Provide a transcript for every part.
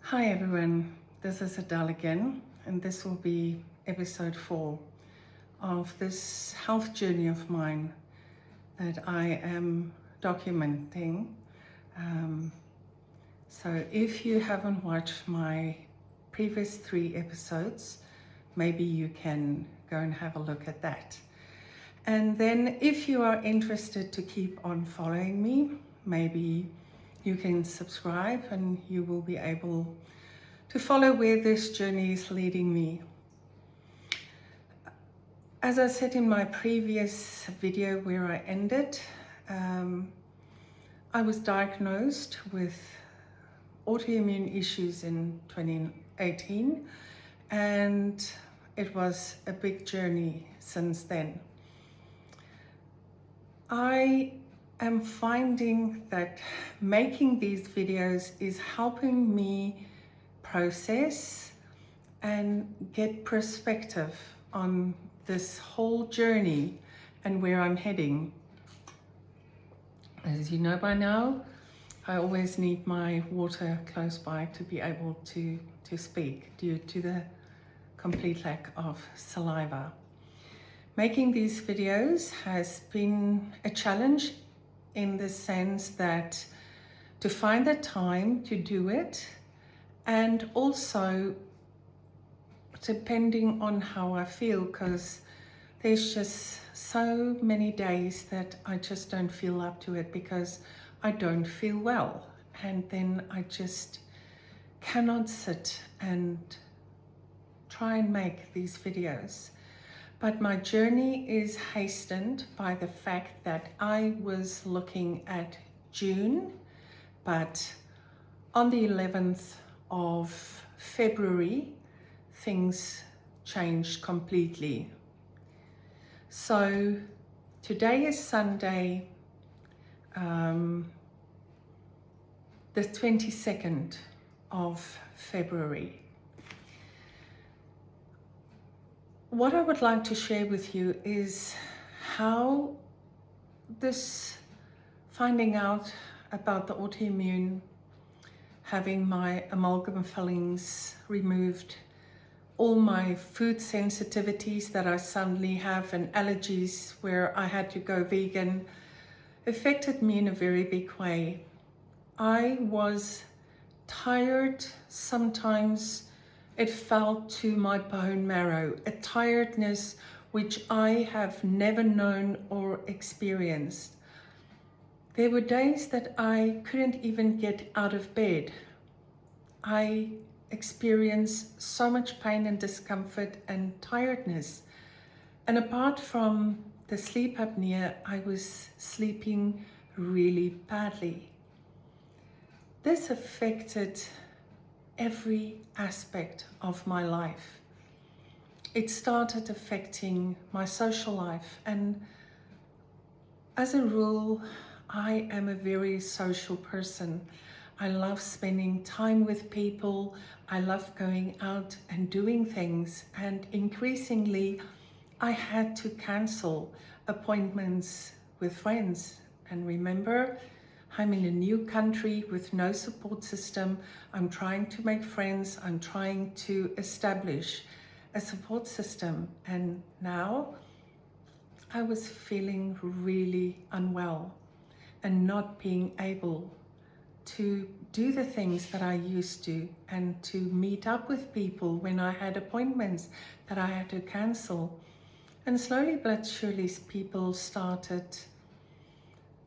Hi everyone, this is Adele again, and this will be episode 4 of this health journey of mine that I am documenting. So if you haven't watched my previous 3 episodes, maybe you can go and have a look at that. And then if you are interested to keep on following me, maybe you can subscribe and you will be able to follow where this journey is leading me. As I said in my previous video where I ended, I was diagnosed with autoimmune issues in 2018, and it was a big journey since then. I am finding that making these videos is helping me process and get perspective on this whole journey and where I'm heading. As you know by now, I always need my water close by to be able to speak due to the complete lack of saliva. Making these videos has been a challenge in the sense that to find the time to do it, and also depending on how I feel, because there's just so many days that I just don't feel up to it because I don't feel well, and then I just cannot sit and try and make these videos. But my journey is hastened by the fact that I was looking at June, but on the 11th of February, things changed completely. So today is Sunday, the 22nd of February. What I would like to share with you is how this finding out about the autoimmune, having my amalgam fillings removed, all my food sensitivities that I suddenly have and allergies where I had to go vegan, affected me in a very big way. I was tired. Sometimes it felt to my bone marrow, a tiredness which I have never known or experienced. There were days that I couldn't even get out of bed. I experienced so much pain and discomfort and tiredness. And apart from the sleep apnea, I was sleeping really badly. This affected every aspect of my life. It started affecting my social life, and as a rule, I am a very social person. I love spending time with people. I love going out and doing things, and increasingly I had to cancel appointments with friends. And remember, I'm in a new country with no support system. I'm trying to make friends. I'm trying to establish a support system. And now I was feeling really unwell and not being able to do the things that I used to, and to meet up with people when I had appointments that I had to cancel. And slowly but surely people started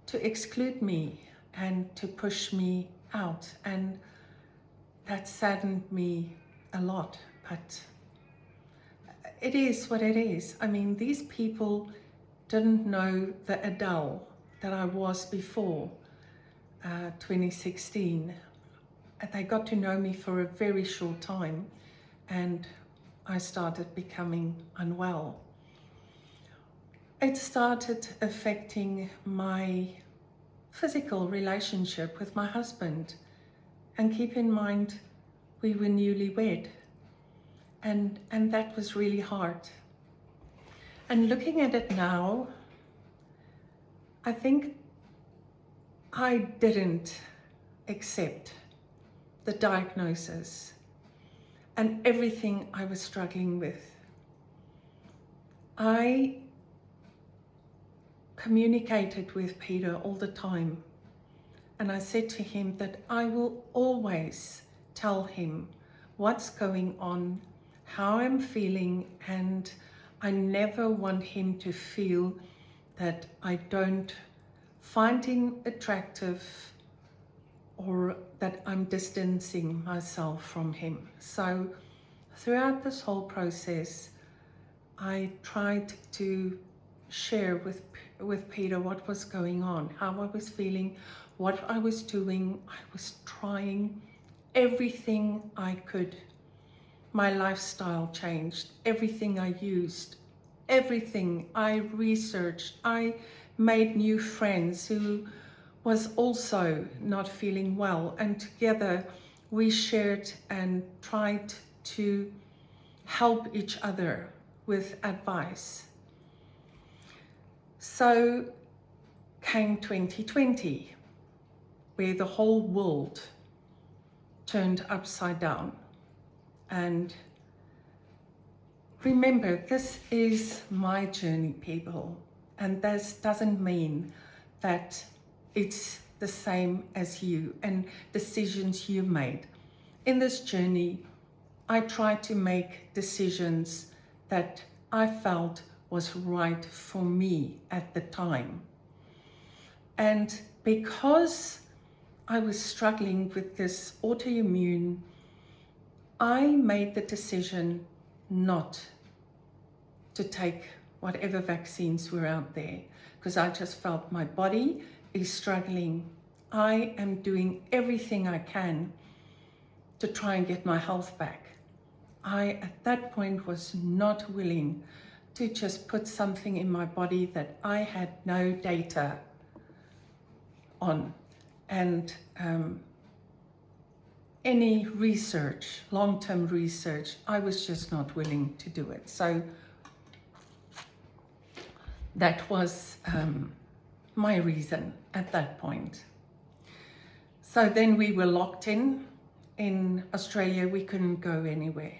to exclude me and to push me out, and that saddened me a lot. But it is what it is. I mean, these people didn't know the Adele that I was before 2016. They got to know me for a very short time, and I started becoming unwell. It started affecting my physical relationship with my husband. And keep in mind, we were newlywed, and that was really hard. And looking at it now, I think I didn't accept the diagnosis and everything I was struggling with, I communicated with Peter all the time. And I said to him that I will always tell him what's going on, how I'm feeling, and I never want him to feel that I don't find him attractive or that I'm distancing myself from him. So throughout this whole process, I tried to share with Peter what was going on, how I was feeling, what I was doing. I was trying everything I could. My lifestyle changed, everything I used, everything I researched. I made new friends who was also not feeling well, and together we shared and tried to help each other with advice. So came 2020, where the whole world turned upside down. And remember, this is my journey, people, and this doesn't mean that it's the same as you and decisions you made. In this journey, I tried to make decisions that I felt was right for me at the time. And because I was struggling with this autoimmune, I made the decision not to take whatever vaccines were out there, because I just felt my body is struggling. I am doing everything I can to try and get my health back. I, at that point, was not willing to just put something in my body that I had no data on. And any research, long-term research, I was just not willing to do it. So that was my reason at that point. So then we were locked in Australia. We couldn't go anywhere.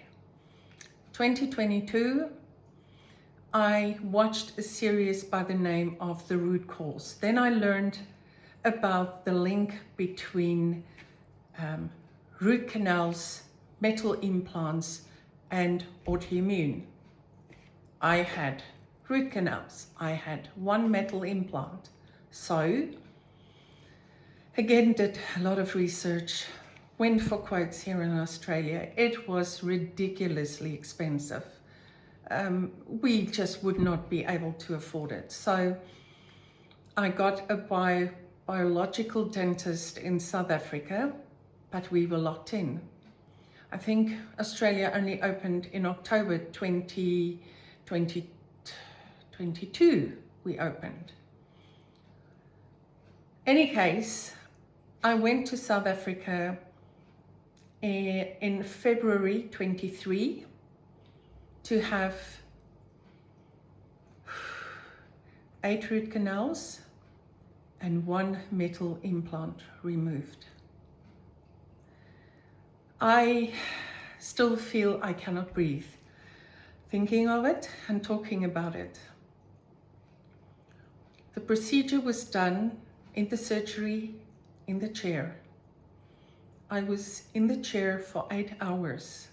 2022, I watched a series by the name of The Root Cause. Then I learned about the link between root canals, metal implants, and autoimmune. I had root canals. I had one metal implant. So, again, did a lot of research, went for quotes here in Australia. It was ridiculously expensive. We just would not be able to afford it. So I got a biological dentist in South Africa, but we were locked in. I think Australia only opened in October 2022, we opened. Any case, I went to South Africa in February 23 to have 8 root canals and 1 metal implant removed. I still feel I cannot breathe, thinking of it and talking about it. The procedure was done in the surgery, in the chair. I was in the chair for 8 hours.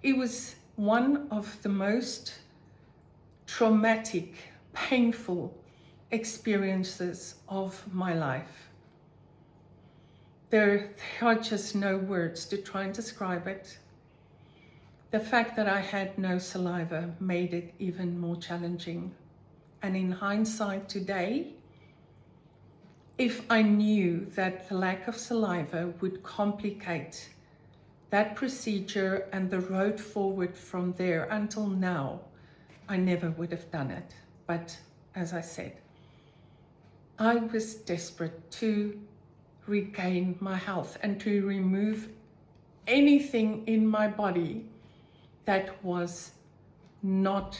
It was one of the most traumatic, painful experiences of my life. There are just no words to try and describe it. The fact that I had no saliva made it even more challenging. And in hindsight today, if I knew that the lack of saliva would complicate that procedure and the road forward from there until now, I never would have done it. But as I said, I was desperate to regain my health and to remove anything in my body that was not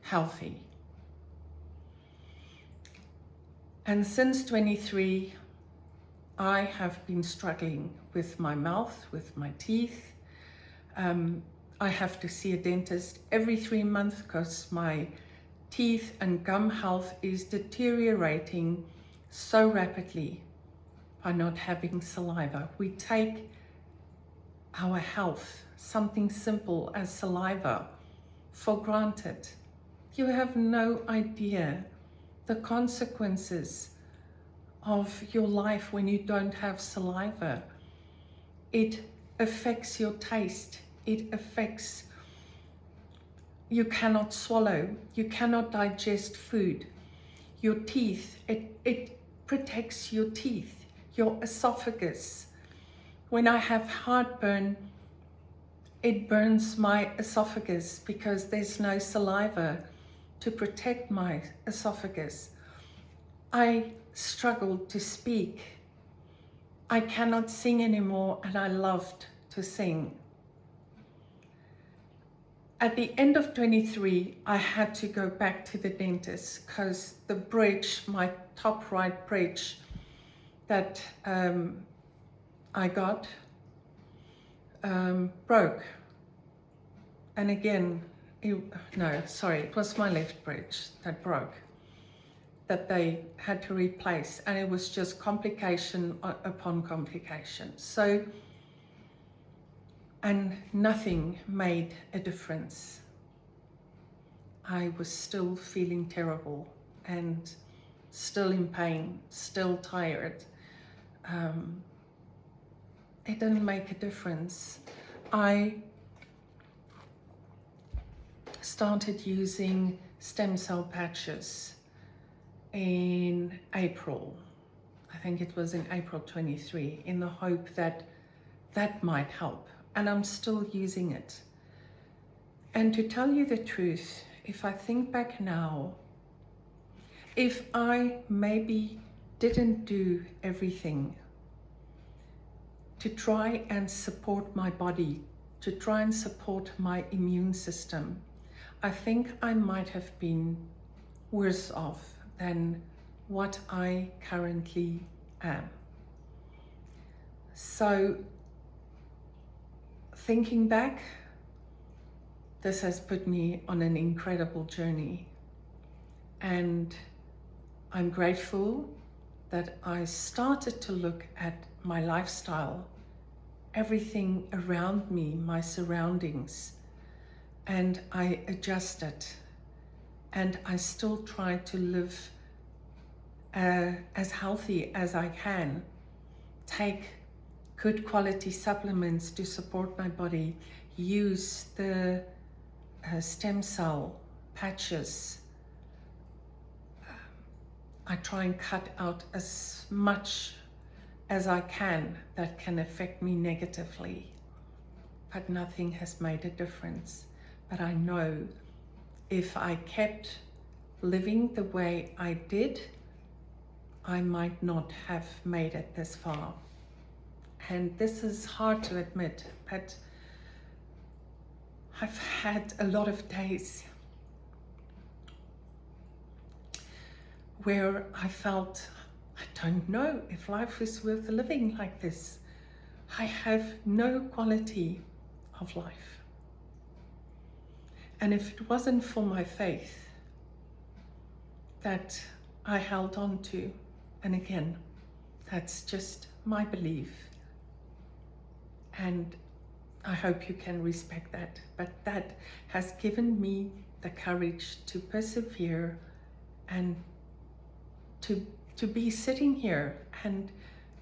healthy. And since 23, I have been struggling with my mouth, with my teeth. I have to see a dentist every 3 months because my teeth and gum health is deteriorating so rapidly by not having saliva. We take our health, something simple as saliva, for granted. You have no idea the consequences of your life when you don't have saliva. It affects your taste. It affects, you cannot swallow, you cannot digest food. Your teeth, it protects your teeth, your esophagus. When I have heartburn, it burns my esophagus because there's no saliva to protect my esophagus. I struggle to speak. I cannot sing anymore, and I loved to sing. At the end of 23, I had to go back to the dentist because the bridge, my top right bridge that I got, broke. And again, it was my left bridge that broke, that they had to replace, and it was just complication upon complication. So, and nothing made a difference. I was still feeling terrible and still in pain, still tired. It didn't make a difference. I started using stem cell patches in April. I think it was in April 23, in the hope that that might help. And I'm still using it. And to tell you the truth, if I think back now, if I maybe didn't do everything to try and support my body, to try and support my immune system, I think I might have been worse off than what I currently am. So, thinking back, this has put me on an incredible journey, and I'm grateful that I started to look at my lifestyle, everything around me, my surroundings, and I adjusted, and I still try to live as healthy as I can, take good quality supplements to support my body, use the stem cell patches. I try and cut out as much as I can that can affect me negatively, but nothing has made a difference. But I know if I kept living the way I did, I might not have made it this far. And this is hard to admit, but I've had a lot of days where I felt, I don't know if life is worth living like this. I have no quality of life. And if it wasn't for my faith that I held on to, and again, that's just my belief, and I hope you can respect that, but that has given me the courage to persevere and to be sitting here and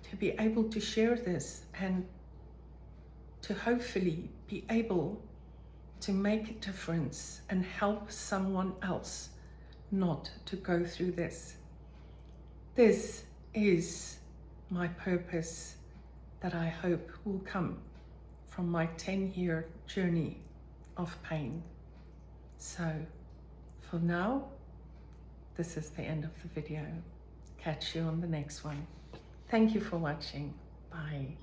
to be able to share this and to hopefully be able to make a difference and help someone else not to go through this. This is my purpose that I hope will come from my 10-year journey of pain. So for now, this is the end of the video. Catch you on the next one. Thank you for watching. Bye.